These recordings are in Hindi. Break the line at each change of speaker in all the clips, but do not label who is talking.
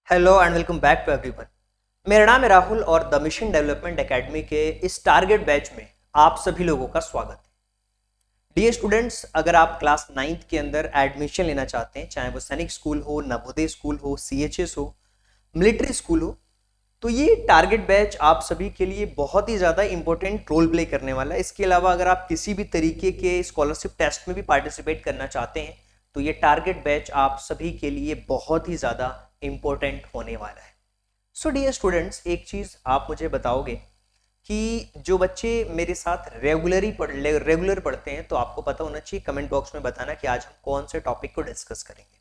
Hello and welcome back to everyone. मेरा नाम है राहुल और द मिशन डेवलपमेंट एकेडमी के इस टारगेट बैच में आप सभी लोगों का स्वागत है। डियर स्टूडेंट्स, अगर आप क्लास 9th के अंदर एडमिशन लेना चाहते हैं, चाहे वो सैनिक स्कूल हो, नवोदय स्कूल हो, सीएचएस हो, मिलिट्री स्कूल हो, तो ये टारगेट बैच आप सभी के लिए बहुत ही ज़्यादा इंपॉर्टेंट रोल प्ले करने वाला है। इसके अलावा अगर आप किसी भी तरीके के स्कॉलरशिप टेस्ट में भी पार्टिसिपेट करना चाहते हैं तो ये टारगेट बैच आप सभी के लिए बहुत ही ज़्यादा इंपॉर्टेंट होने वाला है। सो डियर स्टूडेंट्स, एक चीज़ आप मुझे बताओगे कि जो बच्चे मेरे साथ रेगुलर पढ़ते हैं तो आपको पता होना चाहिए, कमेंट बॉक्स में बताना कि आज हम कौन से टॉपिक को डिस्कस करेंगे।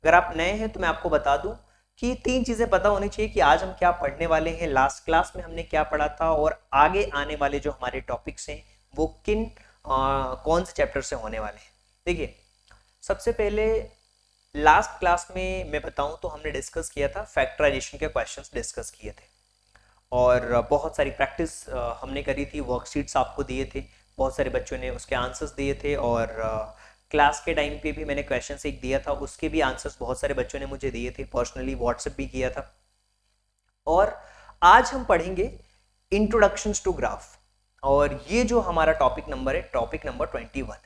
अगर आप नए हैं तो मैं आपको बता दूं कि तीन चीज़ें पता होनी चाहिए कि आज हम क्या पढ़ने वाले हैं, लास्ट क्लास में हमने क्या पढ़ा था और आगे आने वाले जो हमारे टॉपिक्स हैं वो कौन से चैप्टर से होने वाले हैं। देखिए, सबसे पहले लास्ट क्लास में मैं बताऊं तो हमने डिस्कस किया था, फैक्टराइजेशन के क्वेश्चंस डिस्कस किए थे और बहुत सारी प्रैक्टिस हमने करी थी, वर्कशीट्स आपको दिए थे, बहुत सारे बच्चों ने उसके आंसर्स दिए थे और क्लास के टाइम पे भी मैंने क्वेश्चन एक दिया था, उसके भी आंसर्स बहुत सारे बच्चों ने मुझे दिए थे, पर्सनली व्हाट्सएप भी किया था। और आज हम पढ़ेंगे इंट्रोडक्शंस टू ग्राफ और ये जो हमारा टॉपिक नंबर है, टॉपिक नंबर 21 है।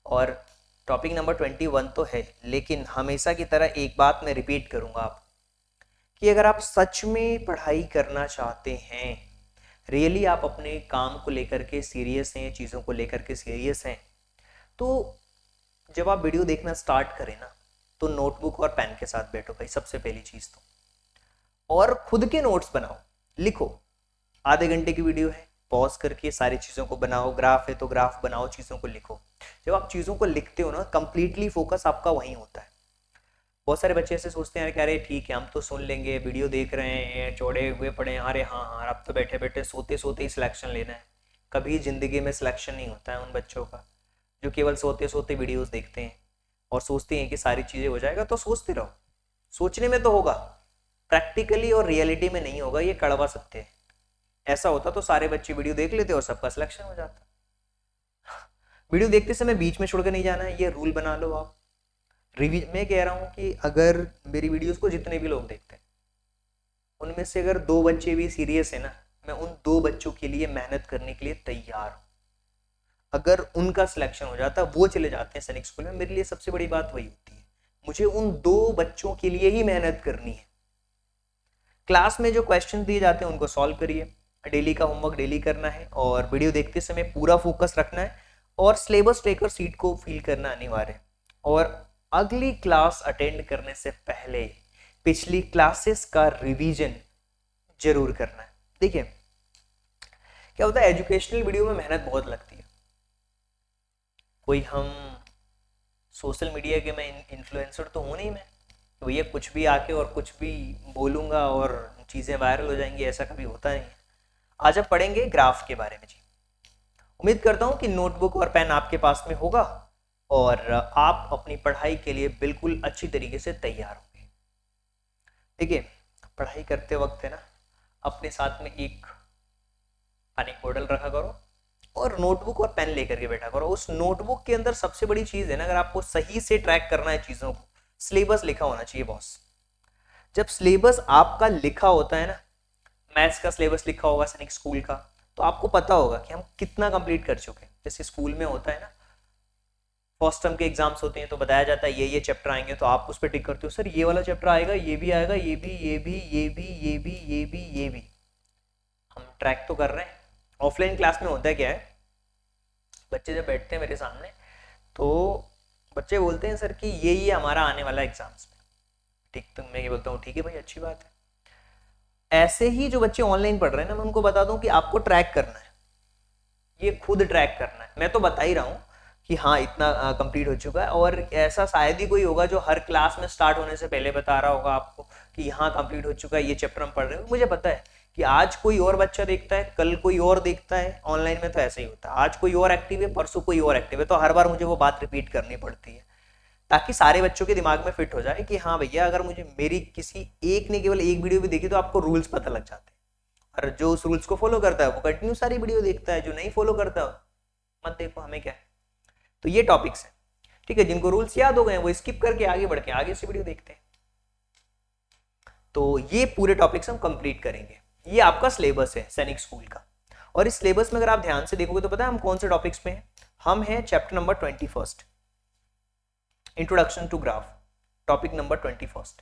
और टॉपिक नंबर 21 तो है, लेकिन हमेशा की तरह एक बात मैं रिपीट करूंगा आपको कि अगर आप सच में पढ़ाई करना चाहते हैं, रियली आप अपने काम को लेकर के सीरियस हैं, चीज़ों को लेकर के सीरियस हैं, तो जब आप वीडियो देखना स्टार्ट करें ना तो नोटबुक और पेन के साथ बैठो भाई, सबसे पहली चीज़ तो। और खुद के नोट्स बनाओ, लिखो। आधे घंटे की वीडियो है, पॉज करके सारी चीज़ों को बनाओ, ग्राफ है तो ग्राफ बनाओ, चीज़ों को लिखो। जब आप चीज़ों को लिखते हो ना, कंप्लीटली फोकस आपका वहीं होता है। बहुत सारे बच्चे ऐसे सोचते हैं कि अरे ठीक है, हम तो सुन लेंगे, वीडियो देख रहे हैं, चौड़े हुए पड़े हैं, अरे हाँ हाँ, अब तो बैठे बैठे सोते सोते ही सिलेक्शन लेना है। कभी जिंदगी में सिलेक्शन नहीं होता है उन बच्चों का जो केवल सोते सोते वीडियोस देखते हैं और सोचते हैं कि सारी चीज़ें हो जाएगा। तो सोचते रहो, सोचने में तो होगा, प्रैक्टिकली और रियलिटी में नहीं होगा, ये कड़वा सत्य है। ऐसा होता तो सारे बच्चे वीडियो देख लेते और सबका सिलेक्शन हो जाता। वीडियो देखते समय बीच में छोड़ के नहीं जाना है, ये रूल बना लो आप। मैं कह रहा हूँ कि अगर मेरी वीडियोस को जितने भी लोग देखते हैं उनमें से अगर 2 बच्चे भी सीरियस है ना, मैं उन 2 बच्चों के लिए मेहनत करने के लिए तैयार हूँ। अगर उनका सिलेक्शन हो जाता, वो चले जाते हैं सैनिक स्कूल में, मेरे लिए सबसे बड़ी बात वही होती है, मुझे उन 2 बच्चों के लिए ही मेहनत करनी है। क्लास में जो क्वेश्चन दिए जाते हैं उनको सॉल्व करिए, डेली का होमवर्क डेली करना है और वीडियो देखते समय पूरा फोकस रखना है और सिलेबस ट्रैकर सीट को फिल करना अनिवार्य है। और अगली क्लास अटेंड करने से पहले पिछली क्लासेस का रिवीजन जरूर करना है। देखिए, क्या होता है, एजुकेशनल वीडियो में मेहनत बहुत लगती है। कोई हम सोशल मीडिया के मैं इन्फ्लुएंसर तो हूँ नहीं मैं, तो भैया कुछ भी आके और कुछ भी बोलूँगा और चीज़ें वायरल हो जाएंगी, ऐसा कभी होता नहीं है। आज आप पढ़ेंगे ग्राफ के बारे में जी। उम्मीद करता हूँ कि नोटबुक और पेन आपके पास में होगा और आप अपनी पढ़ाई के लिए बिल्कुल अच्छी तरीके से तैयार होंगे। देखिए, पढ़ाई करते वक्त है ना, अपने साथ में एक पानी बोतल रखा करो और नोटबुक और पेन लेकर के बैठा करो। उस नोटबुक के अंदर सबसे बड़ी चीज़ है ना, अगर आपको सही से ट्रैक करना है चीज़ों को, सिलेबस लिखा होना चाहिए बॉस। जब सिलेबस आपका लिखा होता है ना, मैथ्स का सिलेबस लिखा होगा सैनिक स्कूल का, तो आपको पता होगा कि हम कितना कंप्लीट कर चुके हैं। जैसे स्कूल में होता है ना, फर्स्ट टर्म के एग्जाम्स होते हैं तो बताया जाता है ये चैप्टर आएंगे, तो आप उस पर टिक करते हो, सर ये वाला चैप्टर आएगा, ये भी आएगा, ये भी, ये भी, ये भी, ये भी, ये भी, ये भी। हम ट्रैक तो कर रहे हैं। ऑफलाइन क्लास में होता है क्या है, बच्चे जब बैठते हैं मेरे सामने तो बच्चे बोलते हैं सर कि ये हमारा आने वाला एग्जाम्स में। ठीक, तो मैं ये बोलता हूँ ठीक है भाई, अच्छी बात है। ऐसे ही जो बच्चे ऑनलाइन पढ़ रहे हैं ना, मैं उनको बता दूं कि आपको ट्रैक करना है, ये खुद ट्रैक करना है। मैं तो बता ही रहा हूँ कि हाँ इतना कंप्लीट हो चुका है, और ऐसा शायद ही कोई होगा जो हर क्लास में स्टार्ट होने से पहले बता रहा होगा आपको कि हाँ कंप्लीट हो चुका है, ये चैप्टर हम पढ़ रहे हो। मुझे पता है कि आज कोई और बच्चा देखता है, कल कोई और देखता है, ऑनलाइन में तो ऐसा ही होता है, आज कोई और एक्टिव है, परसों कोई और एक्टिव है, तो हर बार मुझे वो बात रिपीट करनी पड़ती है ताकि सारे बच्चों के दिमाग में फिट हो जाए कि हाँ भैया, अगर मुझे मेरी किसी एक ने केवल एक वीडियो भी देखी तो आपको रूल्स पता लग जाते हैं। और जो उस रूल्स को फॉलो करता है वो कंटिन्यू सारी वीडियो देखता है, जो नहीं फॉलो करता मत देखो, हमें क्या है। तो ये टॉपिक्स है, ठीक है। जिनको रूल्स याद हो गए वो स्किप करके आगे बढ़ के आगे से वीडियो देखते हैं। तो ये पूरे टॉपिक्स हम कंप्लीट करेंगे। ये आपका सिलेबस है सैनिक स्कूल का, और इस सिलेबस में अगर आप ध्यान से देखोगे तो पता है हम कौन से टॉपिक्स में हैं। हम हैं chapter number 21, introduction to graph. Topic number 21,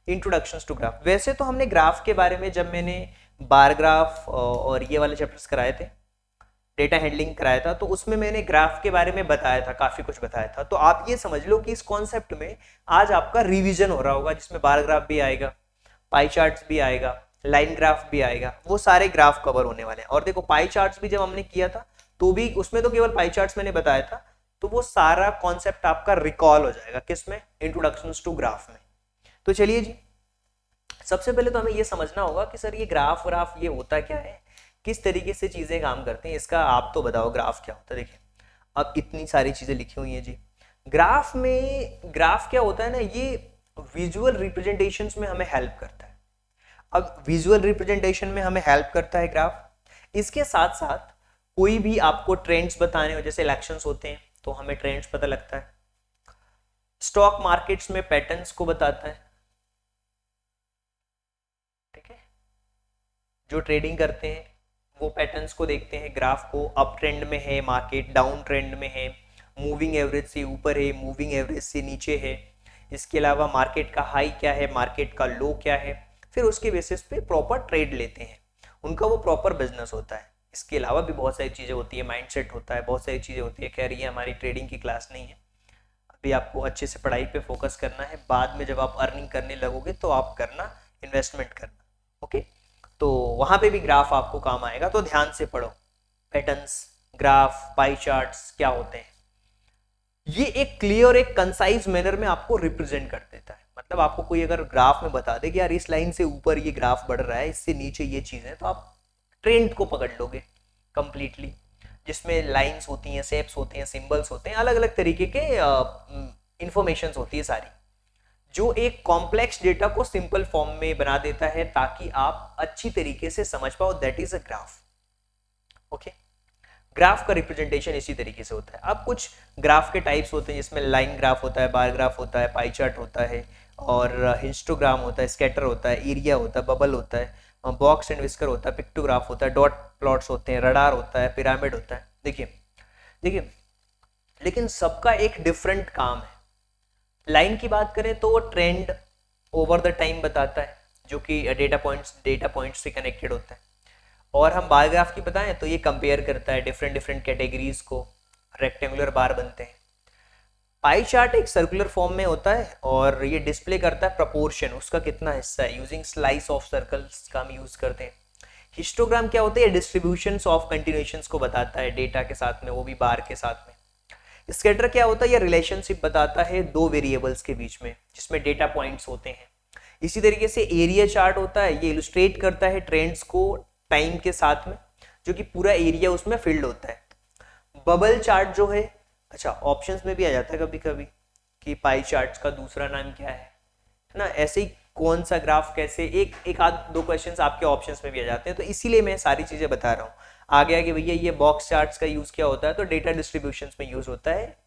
introduction to graph. वैसे तो हमने ग्राफ के बारे में, जब मैंने बार ग्राफ और ये वाले चैप्टर्स कराए थे, डेटा हैंडलिंग कराया था, तो उसमें मैंने ग्राफ के बारे में बताया था, काफी कुछ बताया था। तो आप ये समझ लो कि इस कॉन्सेप्ट में आज आपका रिवीजन हो रहा होगा, जिसमें बार ग्राफ भी आएगा, पाई चार्ट्स भी आएगा, लाइन ग्राफ भी आएगा, वो सारे ग्राफ कवर होने वाले हैं। और देखो पाई चार्ट्स भी जब हमने किया था तो भी उसमें तो केवल पाई चार्ट्स मैंने बताया था, तो वो सारा कॉन्सेप्ट आपका रिकॉल हो जाएगा किसमें, इंट्रोडक्शन टू ग्राफ में। तो चलिए जी, सबसे पहले तो हमें ये समझना होगा कि सर ये ग्राफ व्राफ ये होता क्या है, किस तरीके से चीजें काम करती हैं, इसका आप तो बताओ ग्राफ क्या होता है। देखिए अब इतनी सारी चीजें लिखी हुई हैं जी ग्राफ में। ग्राफ क्या होता है ना, ये विजुअल रिप्रेजेंटेशंस में हमें हेल्प करता है। अब विजुअल रिप्रेजेंटेशन में हमें हेल्प करता है ग्राफ। इसके साथ साथ कोई भी आपको ट्रेंड्स बताने हो, जैसे इलेक्शंस होते हैं तो हमें ट्रेंड्स पता लगता है। स्टॉक मार्केट्स में पैटर्न्स को बताता है, ठीक है, जो ट्रेडिंग करते हैं वो पैटर्न्स को देखते हैं, ग्राफ को। अप ट्रेंड में है मार्केट, डाउन ट्रेंड में है, मूविंग एवरेज से ऊपर है, मूविंग एवरेज से नीचे है। इसके अलावा मार्केट का हाई क्या है, मार्केट का लो क्या है, फिर उसके बेसिस पे प्रॉपर ट्रेड लेते हैं, उनका वो प्रॉपर बिजनेस होता है। इसके अलावा भी बहुत सारी चीज़ें होती है, माइंडसेट होता है, बहुत सारी चीज़ें होती है। खैर ये हमारी ट्रेडिंग की क्लास नहीं है, अभी आपको अच्छे से पढ़ाई पे फोकस करना है। बाद में जब आप अर्निंग करने लगोगे तो आप करना, इन्वेस्टमेंट करना, ओके। तो वहाँ पे भी ग्राफ आपको काम आएगा, तो ध्यान से पढ़ो। पैटर्न्स, ग्राफ, पाई चार्ट्स क्या होते हैं, ये एक क्लियर, एक कंसाइज मैनर में आपको रिप्रेजेंट कर देता है। मतलब आपको कोई अगर ग्राफ में बता दे कि यार इस लाइन से ऊपर ये ग्राफ बढ़ रहा है, इससे नीचे ये चीज है, तो आप ट्रेंड को पकड़ लोगे कंप्लीटली, जिसमें लाइंस होती हैं, शेप्स होते हैं, सिंबल्स होते हैं, अलग अलग तरीके के इंफॉर्मेशन होती है सारी, जो एक कॉम्प्लेक्स डेटा को सिंपल फॉर्म में बना देता है ताकि आप अच्छी तरीके से समझ पाओ। That is a graph, okay. Graph का रिप्रेजेंटेशन इसी तरीके से होता है। अब कुछ ग्राफ के टाइप्स होते हैं, जिसमें लाइन ग्राफ होता है, बार ग्राफ होता है, पाई चार्ट होता है, और हिस्टोग्राम होता है, स्कैटर होता है, एरिया होता है, बबल होता है, बॉक्स एंड विस्कर होता है, पिक्टोग्राफ होता है, डॉट प्लॉट्स होते हैं, रडार होता है, पिरामिड होता है। देखिए देखिए, लेकिन सबका एक डिफरेंट काम है। लाइन की बात करें तो वो ट्रेंड ओवर द टाइम बताता है, जो कि डेटा पॉइंट्स से कनेक्टेड होता है। और हम बार ग्राफ की बताएं तो ये कंपेयर करता है डिफरेंट कैटेगरीज को, रेक्टेंगुलर बार बनते हैं। पाई चार्ट एक सर्कुलर फॉर्म में होता है और ये डिस्प्ले करता है प्रपोर्शन, उसका कितना हिस्सा है, यूजिंग स्लाइस ऑफ सर्कल्स का हम यूज करते हैं। हिस्टोग्राम क्या होता है, डिस्ट्रीब्यूशंस ऑफ कंटिन्यूएशंस को बताता है डेटा के साथ में, वो भी बार के साथ में। स्कैटर क्या होता है, ये रिलेशनशिप बताता है दो वेरिएबल्स के बीच में, जिसमें डेटा पॉइंट्स होते हैं। इसी तरीके से एरिया चार्ट होता है, ये इलस्ट्रेट करता है ट्रेंड्स को टाइम के साथ में, जो कि पूरा एरिया उसमें फिल्ड होता है। बबल चार्ट जो है, अच्छा ऑप्शंस में भी आ जाता है कभी कभी कि पाई चार्ट्स का दूसरा नाम क्या है ना, ऐसे ही कौन सा ग्राफ कैसे, एक आध दो क्वेश्चंस आपके ऑप्शंस में भी आ जाते हैं। तो इसीलिए मैं सारी चीजें बता रहा हूँ। आ गया कि भैया ये बॉक्स चार्ट्स का यूज क्या होता है, तो डेटा डिस्ट्रीब्यूशंस में यूज होता है।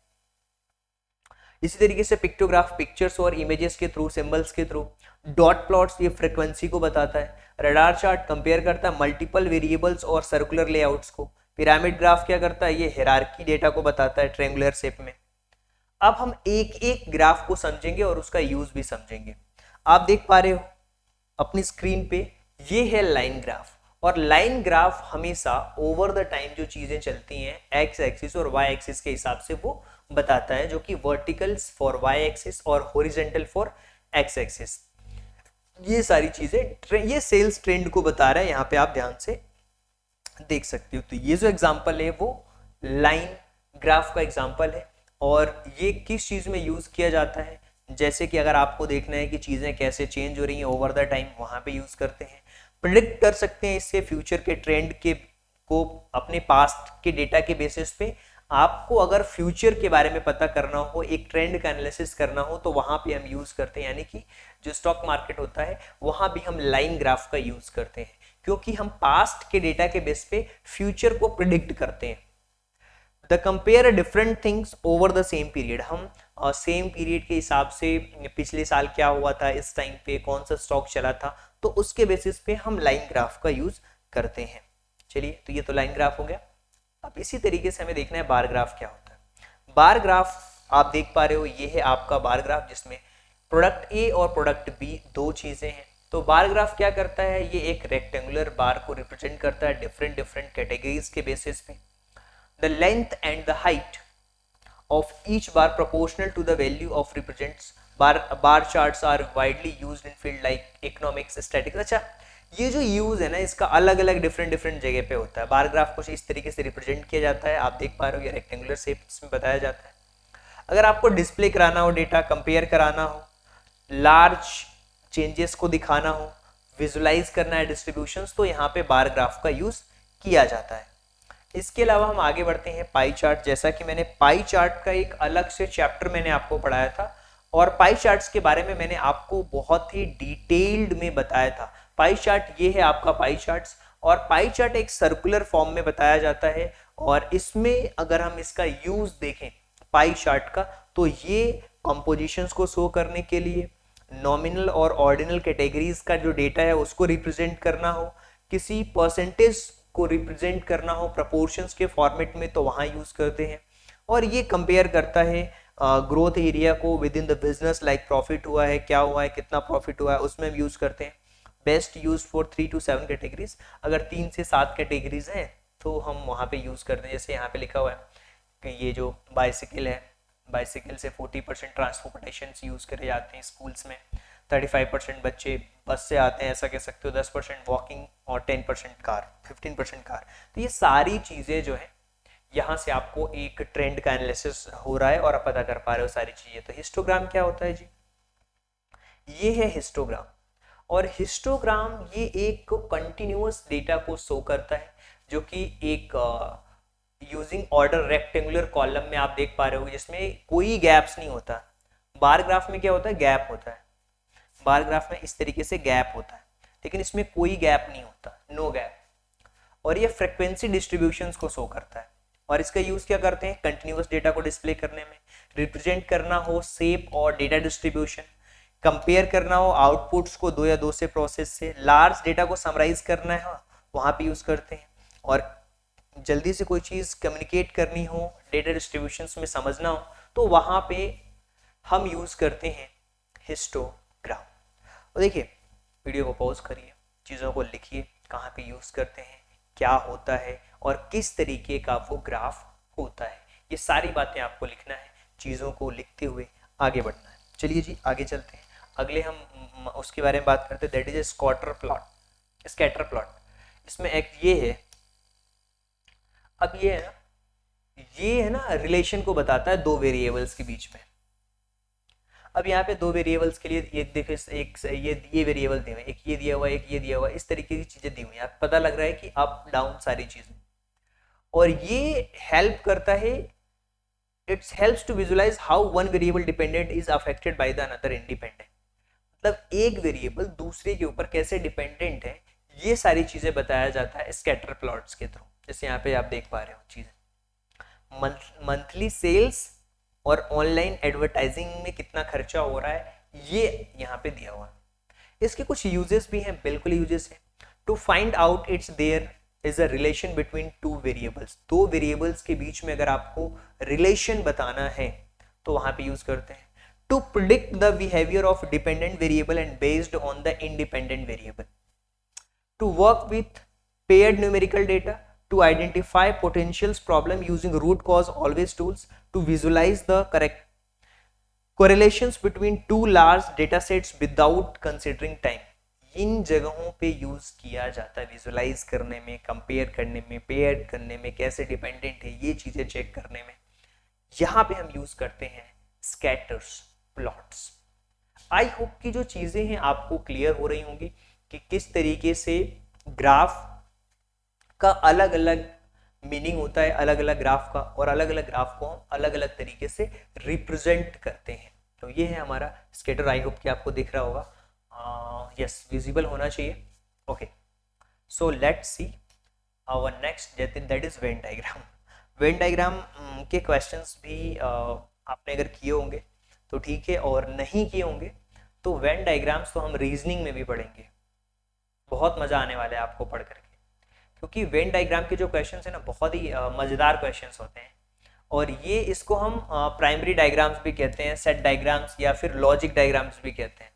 इसी तरीके से पिक्टोग्राफ पिक्चर्स और इमेजेस के थ्रू, सिंबल्स के थ्रू। डॉट प्लॉट्स ये फ्रीक्वेंसी को बताता है। रडार चार्ट कंपेयर करता है मल्टीपल वेरिएबल्स और सर्कुलर लेआउट्स को। पिरामिड ग्राफ क्या करता है, ये हायरार्की डेटा को बताता है ट्रायंगुलर शेप में। अब हम एक एक ग्राफ को समझेंगे और उसका यूज भी समझेंगे। आप देख पा रहे हो अपनी स्क्रीन पे, ये है लाइन ग्राफ। और लाइन ग्राफ हमेशा ओवर द टाइम जो चीजें चलती हैं एक्स एक्सिस और वाई एक्सिस के हिसाब से वो बताता है, जो कि वर्टिकल्स फॉर वाई एक्सिस और हॉरिजॉन्टल फॉर एक्स एक्सिस। ये सारी चीजें ये सेल्स ट्रेंड को बता रहा है, यहाँ पे आप ध्यान से देख सकते हो। तो ये जो एग्जांपल है वो लाइन ग्राफ का एग्जांपल है, और ये किस चीज में यूज किया जाता है, जैसे कि अगर आपको देखना है कि चीजें कैसे चेंज हो रही हैं ओवर द टाइम, वहां पे यूज करते हैं। प्रिडिक्ट कर सकते हैं इससे फ्यूचर के ट्रेंड के को अपने पास्ट के डेटा के बेसिस पे। आपको अगर फ्यूचर के बारे में पता करना हो, एक ट्रेंड का एनालिसिस करना हो, तो वहां पे हम यूज करते हैं, यानी कि जो स्टॉक मार्केट होता है वहां भी हम लाइन ग्राफ का यूज करते हैं, क्योंकि हम पास्ट के डेटा के बेस पे फ्यूचर को प्रिडिक्ट करते हैं। The compare different things over the same period, हम सेम पीरियड के हिसाब से पिछले साल क्या हुआ था, इस टाइम पे कौन सा स्टॉक चला था, तो उसके बेसिस पे हम लाइन ग्राफ का यूज करते हैं। चलिए, तो ये तो लाइन ग्राफ हो गया। अब इसी तरीके से हमें देखना है बार ग्राफ क्या होता है। बार ग्राफ आप देख पा रहे हो, ये है आपका बार ग्राफ जिसमें प्रोडक्ट ए और प्रोडक्ट बी दो चीजें हैं। तो बार ग्राफ क्या करता है, ये एक रेक्टेंगुलर बार को रिप्रेजेंट करता है डिफरेंट डिफरेंट कैटेगरीज के बेसिस पे। The length and the height of each bar proportional to the value of represents bar charts are widely used in field like economics statistics। अच्छा, ये जो यूज है ना इसका अलग अलग डिफरेंट डिफरेंट जगह पे होता है। बार ग्राफ को इस तरीके से रिप्रेजेंट किया जाता है, आप देख पा रहे हो, ये रेक्टेंगुलर शेप में बताया जाता है। अगर आपको डिस्प्ले कराना हो, डेटा कंपेयर कराना हो, लार्ज चेंजेस को दिखाना हो, विजुलाइज करना है डिस्ट्रीब्यूशंस, तो यहाँ पे बार ग्राफ का यूज किया जाता है। इसके अलावा हम आगे बढ़ते हैं पाई चार्ट। जैसा कि मैंने पाई चार्ट का एक अलग से चैप्टर मैंने आपको पढ़ाया था और पाई चार्ट्स के बारे में मैंने आपको बहुत ही डिटेल्ड में बताया था। पाई चार्ट ये है आपका पाई चार्ट्स, और पाई चार्ट एक सर्कुलर फॉर्म में बताया जाता है, और इसमें अगर हम इसका यूज देखें पाई चार्ट का, तो ये कंपोजिशंस को शो करने के लिए, नॉमिनल और ऑर्डिनल कैटेगरीज का जो डेटा है उसको रिप्रेजेंट करना हो, किसी परसेंटेज को रिप्रेजेंट करना हो प्रोपोर्शंस के फॉर्मेट में, तो वहां यूज करते हैं। और ये कंपेयर करता है ग्रोथ एरिया को with in the business, like profit हुआ है, क्या हुआ है, कितना प्रॉफिट हुआ है, उसमें हम यूज करते हैं। Best use for 3 to 7 categories, अगर 3 से 7 कैटेगरीज हैं तो हम वहाँ पे यूज करते हैं। जैसे यहाँ पे लिखा हुआ है कि ये जो बाइसिकल है, बाइसिकल से 40% ट्रांसपोर्टेशन यूज करे जाते हैं स्कूल्स में, 35% बच्चे बस से आते हैं, ऐसा कह सकते हो, 10% वॉकिंग और 10% कार, 15% कार। तो ये सारी चीज़ें जो है यहाँ से आपको एक ट्रेंड का एनालिसिस हो रहा है और आप पता कर पा रहे हो सारी चीज़ें। तो हिस्टोग्राम क्या होता है जी, ये है हिस्टोग्राम। और हिस्टोग्राम ये एक कंटिन्यूअस डेटा को शो करता है, जो कि एक यूजिंग ऑर्डर रेक्टेंगुलर कॉलम में आप देख पा रहे हो, जिसमें कोई गैप्स नहीं होता। बार ग्राफ में क्या होता है, गैप होता है। बार ग्राफ में इस तरीके से गैप होता है, लेकिन इसमें कोई गैप नहीं होता, नो गैप। और ये फ्रीक्वेंसी डिस्ट्रीब्यूशंस को शो करता है, और इसका यूज क्या करते हैं, कंटिन्यूअस डेटा को डिस्प्ले करने में, रिप्रेजेंट करना हो शेप और डेटा डिस्ट्रीब्यूशन, कंपेयर करना हो आउटपुट्स को 2 या 2 से प्रोसेस से, लार्ज डेटा को समराइज करना है वहां पे यूज करते हैं, और जल्दी से कोई चीज कम्युनिकेट करनी हो, डेटा डिस्ट्रीब्यूशंस में समझना हो, तो वहां पे हम यूज करते हैं हिस्टोग्राम। और देखिए, वीडियो को पॉज करिए, चीज़ों को लिखिए, कहाँ पे यूज़ करते हैं, क्या होता है और किस तरीके का वो ग्राफ होता है, ये सारी बातें आपको लिखना है। चीज़ों को लिखते हुए आगे बढ़ना है। चलिए जी, आगे चलते हैं। अगले हम उसके बारे में बात करते हैं, that is a scatter plot. Scatter plot इसमें एक ये है, अब ये है ना रिलेशन को बताता है दो वेरिएबल्स के बीच में। अब यहाँ पे दो वेरिएबल्स के लिए एक देखो, एक ये वेरिएबल दिए हुए, एक ये दिया हुआ, एक ये दिया हुआ, इस तरीके की चीजें दी हुई हैं। पता लग रहा है कि अप डाउन सारी चीजें, और ये हेल्प करता है, it's helps to visualise how one variable dependent is affected by the another independent. मतलब एक वेरिएबल दूसरे के ऊपर कैसे डिपेंडेंट है, ये सारी चीजें बताया जाता है स्कैटर प्लॉट्स के थ्रू। जैसे यहाँ पे आप देख पा रहे हो चीजें, मंथली सेल्स और ऑनलाइन एडवर्टाइजिंग में कितना खर्चा हो रहा है, ये यहाँ पे दिया हुआ है। इसके कुछ यूजेस भी हैं, बिल्कुल यूजेस हैं। To find out it's there is a relation between two variables. दो वेरिएबल्स के बीच में अगर आपको रिलेशन बताना है तो वहां पे यूज करते हैं। To predict the behaviour of dependent variable and based on the independent variable. To work with paired numerical data to identify potential problem using root cause always tools, to visualize the correct correlations between two large data sets without considering time। इन जगहों पे यूज किया जाता है विजुलाइज करने में, कंपेयर करने में, पेयर करने में, कैसे डिपेंडेंट है ये चीजें चेक करने में। यहाँ पे हम यूज करते हैं स्कैटर्स प्लॉट्स। आई होप कि जो चीजें हैं आपको क्लियर हो रही होंगी कि किस तरीके से ग्राफ का अलग अलग मीनिंग होता है, अलग अलग ग्राफ का, और अलग अलग ग्राफ को हम अलग अलग तरीके से रिप्रेजेंट करते हैं। तो ये है हमारा स्कैटर। आई होप कि आपको दिख रहा होगा, यस विजिबल होना चाहिए। Okay, so let's see our next, that is Venn diagram. Venn diagram के क्वेश्चंस भी आपने अगर किए होंगे तो ठीक है, और नहीं किए होंगे तो वेन डायग्राम्स तो हम रीजनिंग में भी पढ़ेंगे, बहुत मज़ा आने वाला है आपको पढ़ करके, क्योंकि वेन डायग्राम के जो क्वेश्चंस हैं ना बहुत ही मज़ेदार क्वेश्चंस होते हैं। और ये इसको हम प्राइमरी डायग्राम्स भी कहते हैं, सेट डायग्राम्स या फिर लॉजिक डायग्राम्स भी कहते हैं।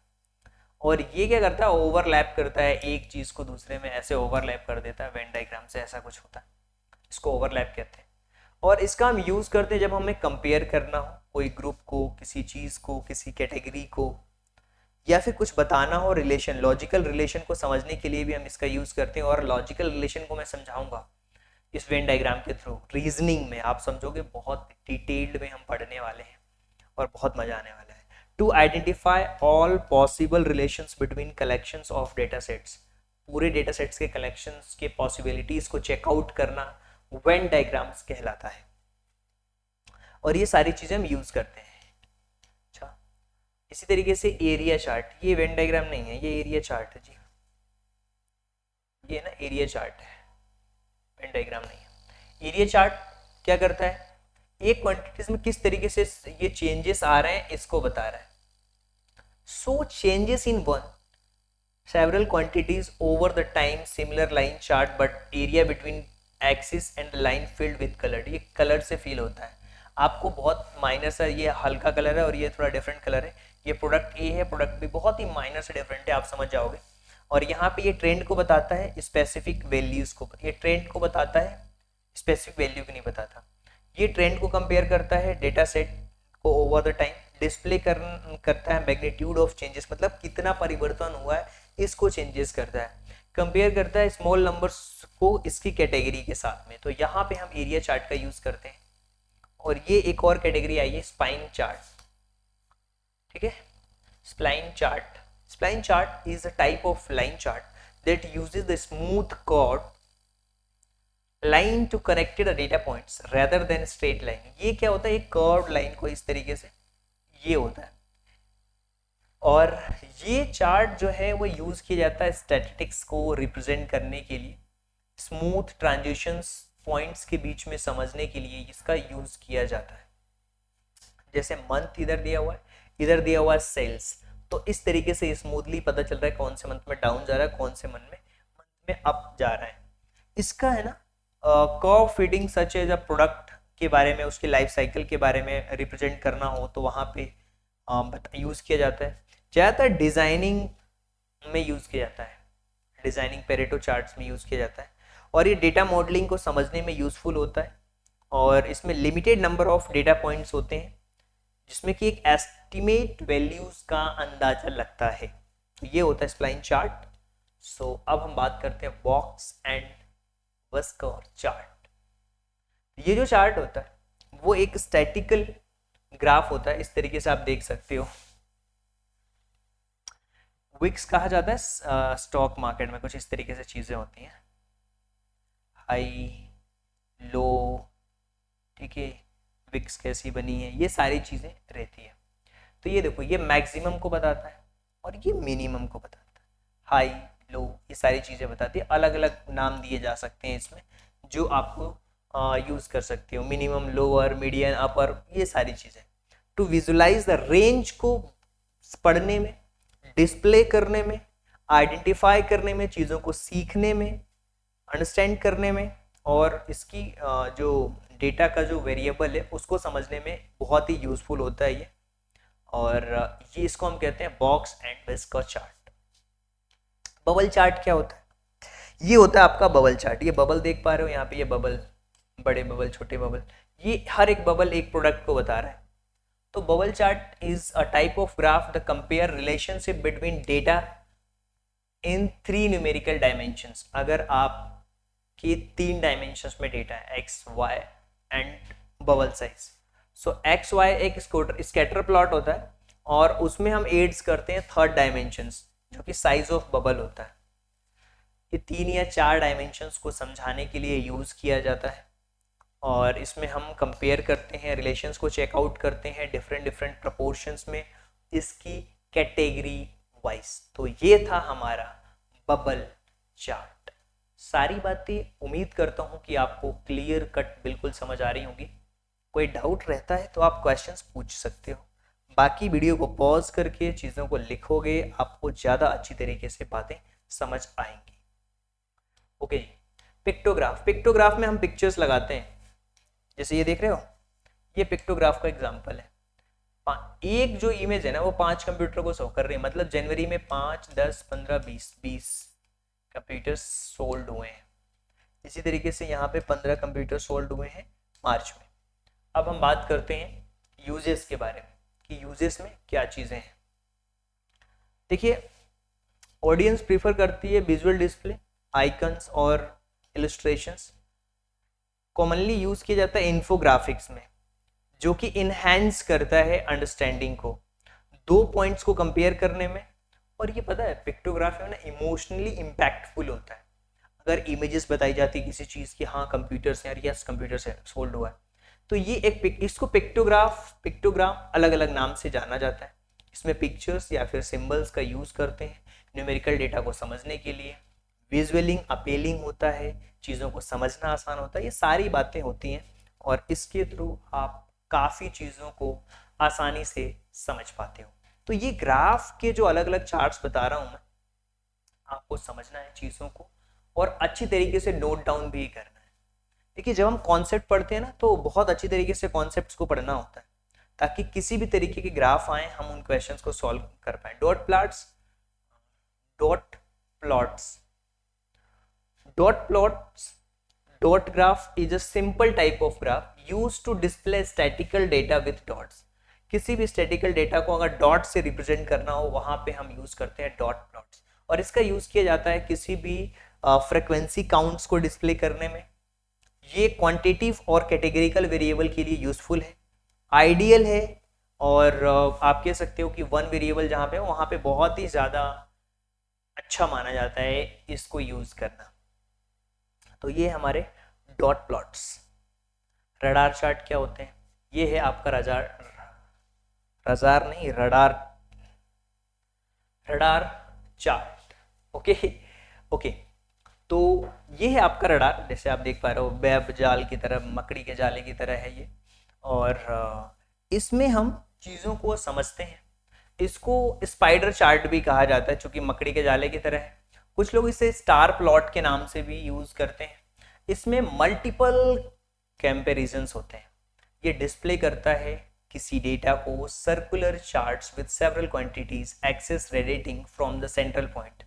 और ये क्या करता है, ओवरलैप करता है, एक चीज़ को दूसरे में ऐसे ओवरलैप कर देता है, वेन डायग्राम से ऐसा कुछ होता है, इसको ओवरलैप कहते हैं। और इसका हम यूज़ करते हैं जब हमें कंपेयर करना हो कोई ग्रुप को, किसी चीज़ को, किसी कैटेगरी को, या फिर कुछ बताना हो रिलेशन, लॉजिकल रिलेशन को समझने के लिए भी हम इसका यूज़ करते हैं। और लॉजिकल रिलेशन को मैं समझाऊंगा इस वेन डायग्राम के थ्रू, रीजनिंग में आप समझोगे, बहुत डिटेल्ड में हम पढ़ने वाले हैं और बहुत मजा आने वाला है। To identify all possible relations between collections of data sets, पूरे डेटा सेट्स के कलेक्शंस के पॉसिबिलिटीज को चेकआउट करना वेन डायग्राम्स कहलाता है। और ये सारी चीजें हम यूज करते हैं। अच्छा, इसी तरीके से एरिया चार्ट, ये वेन डायग्राम नहीं है, ये एरिया चार्ट है जी, ये ना एरिया चार्ट है, वेन डायग्राम नहीं है। एरिया चार्ट क्या करता है, एक क्वांटिटीज में किस तरीके से ये चेंजेस आ रहे हैं इसको बता रहा है। So changes in one several quantities over the time, similar line chart but area between axis and line filled with color, ये कलर से फील होता है आपको, बहुत माइनर सा, ये हल्का कलर है और ये थोड़ा डिफरेंट कलर है, ये प्रोडक्ट ए है, प्रोडक्ट बी बहुत ही माइनर से डिफरेंट है, आप समझ जाओगे। और यहाँ पे ये ट्रेंड को बताता है, स्पेसिफिक वैल्यूज को, ये ट्रेंड को बताता है, स्पेसिफिक वैल्यू को नहीं बताता। ये ट्रेंड को कंपेयर करता है डेटा सेट को ओवर द टाइम, डिस्प्ले करता है मैग्नीट्यूड ऑफ चेंजेस, मतलब कितना परिवर्तन हुआ है इसको चेंजेस करता है, कंपेयर करता है स्मॉल नंबर्स को इसकी कैटेगरी के साथ में। तो यहाँ पे हम एरिया चार्ट का यूज करते हैं। और ये एक और कैटेगरी आई है स्पाइन चार्ट, ठीक है, spline chart. Spline chart is a type of line chart that uses the smooth curve line to connected data points rather than straight line. ये क्या होता है, एक कर्व लाइन को इस तरीके से, ये होता है। और ये चार्ट जो है वो यूज किया जाता है स्टैटिस्टिक्स को रिप्रेजेंट करने के लिए, स्मूथ ट्रांजिशंस पॉइंट्स के बीच में समझने के लिए इसका यूज किया जाता है। जैसे मंथ इधर दिया हुआ है, इधर दिया हुआ है सेल्स, तो इस तरीके से स्मूथली पता चल रहा है कौन से मंथ में डाउन जा रहा है, कौन से मंथ में अप जा रहा है। इसका है ना curve fitting such as a product के बारे में, उसके लाइफ साइकिल के बारे में रिप्रेजेंट करना हो तो वहाँ पे यूज़ किया जाता है। ज़्यादातर डिज़ाइनिंग में यूज़ किया जाता है, डिज़ाइनिंग पेरेटो चार्ट्स में यूज़ किया जाता है। और ये डेटा मॉडलिंग को समझने में यूज़फुल होता है। और इसमें limited number of data points होते हैं जिसमें कि एक एस्टिमेट वैल्यूज़ का अंदाजा लगता है। तो ये होता है स्प्लाइन चार्ट। सो अब हम बात करते हैं बॉक्स एंड व्हिस्कर चार्ट। ये जो चार्ट होता है वो एक स्टैटिकल ग्राफ होता है, इस तरीके से आप देख सकते हो। विक्स कहा जाता है स्टॉक मार्केट में, कुछ इस तरीके से चीज़ें होती हैं, हाई लो, ठीक है, विक्स कैसी बनी है, ये सारी चीज़ें रहती है। तो ये देखो, ये मैक्सिमम को बताता है और ये मिनिमम को बताता है, हाई लो, ये सारी चीज़ें बताती है। अलग अलग नाम दिए जा सकते हैं इसमें जो आपको यूज़ कर सकते हो, मिनिमम, लोअर, मीडियन, अपर, ये सारी चीज़ें। टू विजुलाइज द रेंज को पढ़ने में, डिस्प्ले करने में, आइडेंटिफाई करने में, चीज़ों को सीखने में, अंडरस्टैंड करने में, और इसकी जो डेटा का जो वेरिएबल है उसको समझने में बहुत ही यूज़फुल होता है ये। और ये इसको हम कहते हैं box and whisker chart. Bubble chart क्या होता है, ये होता है आपका बबल चार्ट। ये बबल देख पा रहे हो यहाँ पे, ये बबल, बड़े बबल, छोटे बबल, ये हर एक बबल एक प्रोडक्ट को बता रहा है। तो bubble chart is a type of graph the compare relationship between data in 3 numerical dimensions. अगर आप के 3 डायमेंशंस में डेटा है, X, Y and bubble size. So X Y एक स्कैटर प्लॉट होता है और उसमें हम एड्स करते हैं 3rd डायमेंशंस जो कि साइज ऑफ बबल होता है। ये 3 या 4 डायमेंशंस को समझाने के लिए यूज़ किया जाता है। और इसमें हम कंपेयर करते हैं, रिलेशंस को चेकआउट करते हैं डिफरेंट प्रपोर्शंस में, इसकी कैटेगरी वाइज। तो ये था हमारा बबल चार्ट। सारी बातें उम्मीद करता हूँ कि आपको क्लियर कट बिल्कुल समझ आ रही होंगी। कोई डाउट रहता है तो आप क्वेश्चंस पूछ सकते हो। बाकी वीडियो को पॉज करके चीज़ों को लिखोगे, आपको ज़्यादा अच्छी तरीके से बातें समझ आएंगी। ओके जी। पिक्टोग्राफ, पिक्टोग्राफ में हम पिक्चर्स लगाते हैं। जैसे ये देख रहे हो, ये पिक्टोग्राफ का एग्जाम्पल है। एक जो इमेज है ना वो 5 कंप्यूटर को शो कर रही है, मतलब जनवरी में 5, 10, 15, 20 कंप्यूटर्स सोल्ड हुए हैं। इसी तरीके से यहाँ पे 15 कंप्यूटर सोल्ड हुए हैं मार्च में। अब हम बात करते हैं यूजेस के बारे में कि यूजेस में क्या चीज़ें हैं। देखिए, ऑडियंस प्रीफर करती है विजुअल डिस्प्ले, आइकन्स और इलस्ट्रेशंस। कॉमनली यूज किया जाता है इन्फोग्राफिक्स में, जो कि इनहैंस करता है अंडरस्टैंडिंग को, 2 पॉइंट्स को कंपेयर करने में। और ये पता है पिक्टोग्राफी में ना इमोशनली इम्पैक्टफुल होता है। अगर इमेजेस बताई जाती है किसी चीज़ की, हाँ कंप्यूटर से, यार यस कंप्यूटर से सोल्ड हुआ है, तो ये एक इसको पिक्टोग्राम अलग अलग नाम से जाना जाता है। इसमें पिक्चर्स या फिर सिंबल्स का यूज़ करते हैं न्यूमेरिकल डेटा को समझने के लिए। विजुअलिंग अपीलिंग होता है, चीज़ों को समझना आसान होता है, ये सारी बातें होती हैं और इसके थ्रू आप काफ़ी चीज़ों को आसानी से समझ पाते हो। तो ये ग्राफ के जो अलग अलग चार्ट्स बता रहा हूँ मैं, आपको समझना है चीज़ों को और अच्छी तरीके से नोट डाउन भी करना है। देखिए, जब हम कॉन्सेप्ट पढ़ते हैं ना तो बहुत अच्छी तरीके से कॉन्सेप्ट्स को पढ़ना होता है, ताकि किसी भी तरीके के ग्राफ आए हम उन क्वेश्चंस को सॉल्व कर पाए। Dot plots, dot graph is a simple type of graph used to display statistical data with dots. किसी भी स्टैटिकल डेटा को अगर डॉट से रिप्रेजेंट करना हो, वहां पे हम यूज करते हैं डॉट प्लॉट्स। और इसका यूज किया जाता है किसी भी फ्रीक्वेंसी काउंट्स को डिस्प्ले करने में। ये क्वांटिटिव और कैटेगरिकल वेरिएबल के लिए यूजफुल है, आइडियल है, और आप कह सकते हो कि वन वेरिएबल जहाँ पे वहाँ पे बहुत ही ज़्यादा अच्छा माना जाता है इसको यूज़ करना। तो ये हमारे डॉट प्लॉट्स। रडार चार्ट क्या होते हैं? ये है आपका रडार चार्ट। ओके, तो ये है आपका रडार। जैसे आप देख पा रहे हो, वेब जाल की तरह, मकड़ी के जाले की तरह है ये, और इसमें हम चीज़ों को समझते हैं। इसको स्पाइडर चार्ट भी कहा जाता है, चूंकि मकड़ी के जाले की तरह है। कुछ लोग इसे स्टार प्लॉट के नाम से भी यूज करते हैं। इसमें मल्टीपल कंपैरिजंस होते हैं। ये डिस्प्ले करता है किसी डेटा को circular charts with several quantities axes radiating from the central point.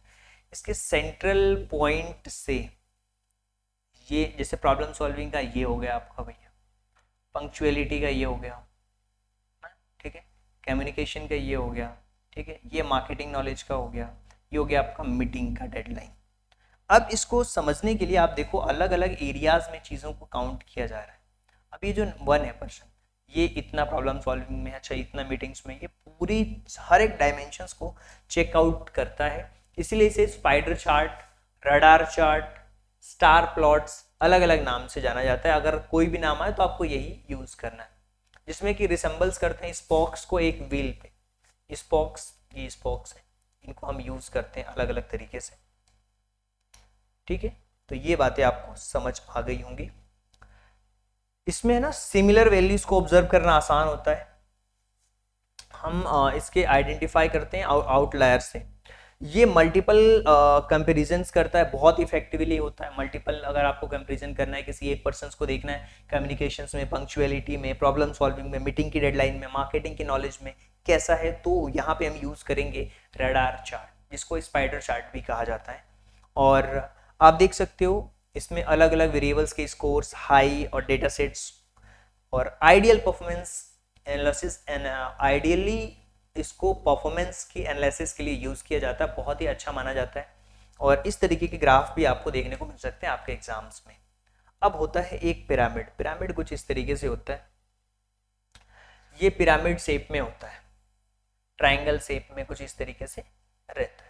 इसके सेंट्रल पॉइंट से, ये जैसे प्रॉब्लम सॉल्विंग का ये हो गया आपका भैया, पंक्चुअलिटी का ये हो गया, ठीक है, कम्युनिकेशन का ये हो गया, ठीक है, ये मार्केटिंग नॉलेज का हो गया, ये हो गया आपका मीटिंग का डेडलाइन। अब इसको समझने के लिए आप देखो अलग अलग एरियाज में चीज़ों को काउंट किया जा रहा है। अब ये जो 1 है पर्सन, ये इतना प्रॉब्लम सॉल्विंग में, अच्छा इतना मीटिंग्स में, ये पूरी हर एक डायमेंशंस को चेकआउट करता है। इसीलिए इसे spider chart, radar chart, star plots अलग अलग नाम से जाना जाता है। अगर कोई भी नाम आए तो आपको यही यूज करना है, जिसमें कि रिसेंबल्स करते हैं स्पोक्स को एक व्हील पे। स्पोक्स, ये स्पोक्स है, इनको हम यूज करते हैं अलग अलग तरीके से, ठीक है। तो ये बातें आपको समझ आ गई होंगी। इसमें है ना सिमिलर वैल्यूज को ऑब्जर्व करना आसान होता है। हम इसके आइडेंटिफाई करते हैं आउटलायर से। ये मल्टीपल कंपेरिजन्स करता है, बहुत इफेक्टिवली होता है। मल्टीपल, अगर आपको कंपेरिजन करना है, किसी एक पर्सन को देखना है कम्युनिकेशंस में, पंक्चुअलिटी में, प्रॉब्लम सॉल्विंग में, मीटिंग की डेडलाइन में, मार्केटिंग की नॉलेज में कैसा है, तो यहाँ पे हम यूज करेंगे रडार चार्ट, जिसको स्पाइडर चार्ट भी कहा जाता है। और आप देख सकते हो इसमें अलग अलग वेरिएबल्स के स्कोर्स, हाई और डेटा सेट्स, और आइडियल परफॉर्मेंस एनालिसिस, आइडियली इसको परफॉर्मेंस की एनालिसिस के लिए यूज़ किया जाता है, बहुत ही अच्छा माना जाता है। और इस तरीके के ग्राफ भी आपको देखने को मिल सकते हैं आपके एग्जाम्स में। अब होता है एक पिरामिड। पिरामिड कुछ इस तरीके से होता है, ये पिरामिड शेप में होता है, ट्रायंगल शेप में कुछ इस तरीके से रहता है।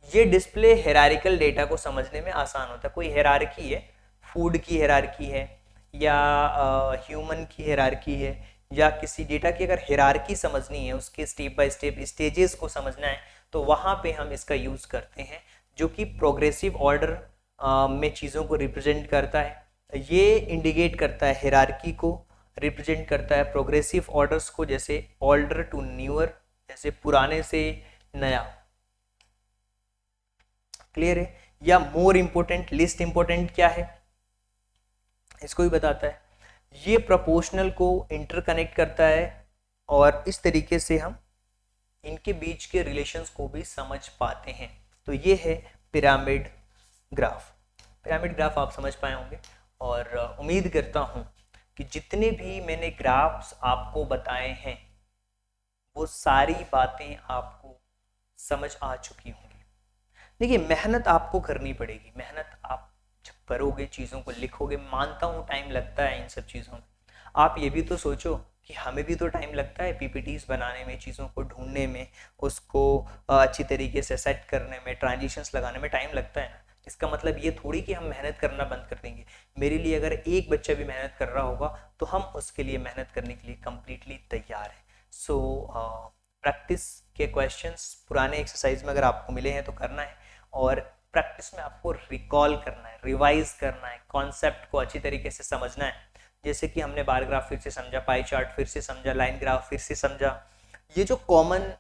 ये डिस्प्ले हेरारिकल डेटा को समझने में आसान होता है। कोई हेरारकी है, फूड की हेरारकी है, या ह्यूमन की हेरारकी है, या किसी डेटा की अगर हेरारकी समझनी है, उसके स्टेप बाय स्टेप स्टेजेस को समझना है, तो वहाँ पे हम इसका यूज़ करते हैं, जो कि प्रोग्रेसिव ऑर्डर में चीज़ों को रिप्रेजेंट करता है। ये इंडिकेट करता है हिरार्की को, रिप्रेजेंट करता है प्रोग्रेसिव ऑर्डर्स को, जैसे ओल्डर टू न्यूअर, जैसे पुराने से नया। क्लियर है? या मोर इंपोर्टेंट, लिस्ट इंपोर्टेंट क्या है इसको भी बताता है। ये प्रोपोर्शनल को इंटरकनेक्ट करता है और इस तरीके से हम इनके बीच के रिलेशंस को भी समझ पाते हैं। तो ये है पिरामिड ग्राफ। पिरामिड ग्राफ आप समझ पाए होंगे और उम्मीद करता हूँ कि जितने भी मैंने ग्राफ्स आपको बताए हैं वो सारी बातें आपको समझ आ चुकी होंगी। देखिए, मेहनत आपको करनी पड़ेगी। मेहनत आप जब करोगे, चीज़ों को लिखोगे, मानता हूँ टाइम लगता है इन सब चीज़ों में। आप ये भी तो सोचो कि हमें भी तो टाइम लगता है पीपीटीज बनाने में, चीज़ों को ढूंढने में, उसको अच्छी तरीके से सेट करने में, ट्रांजिशंस लगाने में टाइम लगता है ना। इसका मतलब ये थोड़ी कि हम मेहनत करना बंद कर देंगे। मेरे लिए अगर एक बच्चा भी मेहनत कर रहा होगा तो हम उसके लिए मेहनत करने के लिए कम्प्लीटली तैयार हैं। सो प्रैक्टिस के क्वेश्चंस पुराने एक्सरसाइज में अगर आपको मिले हैं तो करना है, और प्रैक्टिस में आपको रिकॉल करना है, रिवाइज करना है, कॉन्सेप्ट को अच्छी तरीके से समझना है। जैसे कि हमने बार ग्राफ फिर से समझा, पाई चार्ट फिर से समझा, लाइन ग्राफ फिर से समझा। ये जो कॉमन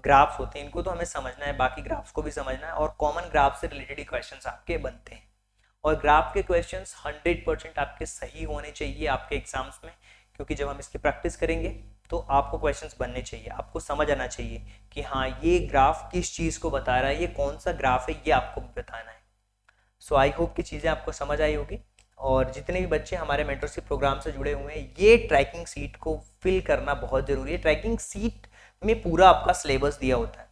ग्राफ्स होते हैं इनको तो हमें समझना है, बाकी ग्राफ्स को भी समझना है, और कॉमन ग्राफ से रिलेटेड ही क्वेश्चंस आपके बनते हैं। और ग्राफ के क्वेश्चंस 100% आपके सही होने चाहिए आपके एग्जाम्स में, क्योंकि जब हम इसकी प्रैक्टिस करेंगे तो आपको क्वेश्चंस बनने चाहिए, आपको समझ आना चाहिए कि हाँ ये ग्राफ किस चीज़ को बता रहा है, ये कौन सा ग्राफ है, ये आपको बताना है। सो आई होप कि चीज़ें आपको समझ आई होगी। और जितने भी बच्चे हमारे मेंटरशिप प्रोग्राम से जुड़े हुए हैं, ये ट्रैकिंग सीट को फिल करना बहुत ज़रूरी है। ट्रैकिंग सीट में पूरा आपका सिलेबस दिया होता है,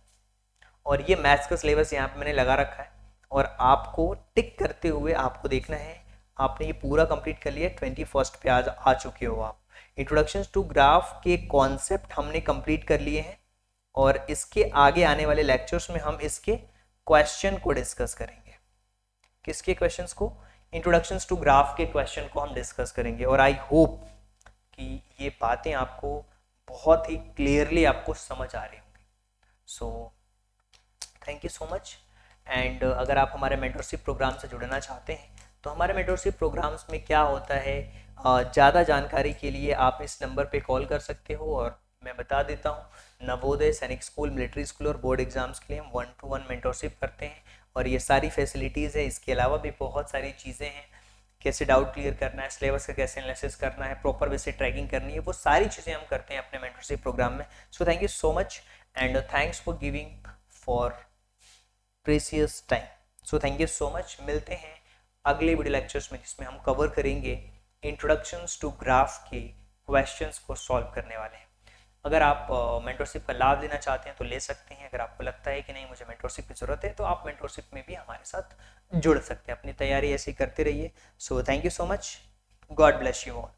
और ये मैथ्स का सिलेबस यहाँ पे मैंने लगा रखा है, और आपको टिक करते हुए आपको देखना है आपने ये पूरा कंप्लीट कर लिया। 21st पे आज आ चुके हो आप। इंट्रोडक्शन टू ग्राफ के कॉन्सेप्ट हमने कंप्लीट कर लिए हैं, और इसके आगे आने वाले लेक्चर्स में हम इसके क्वेश्चन को डिस्कस करेंगे। किसके क्वेश्चंस को? इंट्रोडक्शन टू ग्राफ के क्वेश्चन को हम डिस्कस करेंगे। और आई होप कि ये बातें आपको बहुत ही क्लियरली आपको समझ आ रही होंगी। So thank you so much. And अगर आप हमारे मेंटरशिप प्रोग्राम से जुड़ना चाहते हैं तो हमारे मेंटरशिप प्रोग्राम्स में क्या होता है, ज़्यादा जानकारी के लिए आप इस नंबर पे कॉल कर सकते हो। और मैं बता देता हूँ, नवोदय, सैनिक स्कूल, मिलिट्री स्कूल और बोर्ड एग्जाम्स के लिए हम 1-to-1 मेंटरशिप करते हैं, और ये सारी फैसिलिटीज़ है। इसके अलावा भी बहुत सारी चीज़ें हैं, कैसे डाउट क्लियर करना है, सिलेबस का कैसे एनालिसिस करना है, प्रॉपर वे से ट्रैकिंग करनी है, वो सारी चीज़ें हम करते हैं अपने मेंटरशिप प्रोग्राम में। So thank you so much and thanks for giving for precious time. So thank you so much. मिलते हैं अगले वीडियो लेक्चर्स में, जिसमें हम कवर करेंगे इंट्रोडक्शंस टू ग्राफ के क्वेश्चंस को सॉल्व करने वाले हैं। अगर आप मेंटरशिप का लाभ लेना चाहते हैं तो ले सकते हैं। अगर आपको लगता है कि नहीं मुझे मेंटरशिप की ज़रूरत है तो आप मेंटरशिप में भी हमारे साथ जुड़ सकते हैं। अपनी तैयारी ऐसे ही करते रहिए। So thank you so much. God bless you all.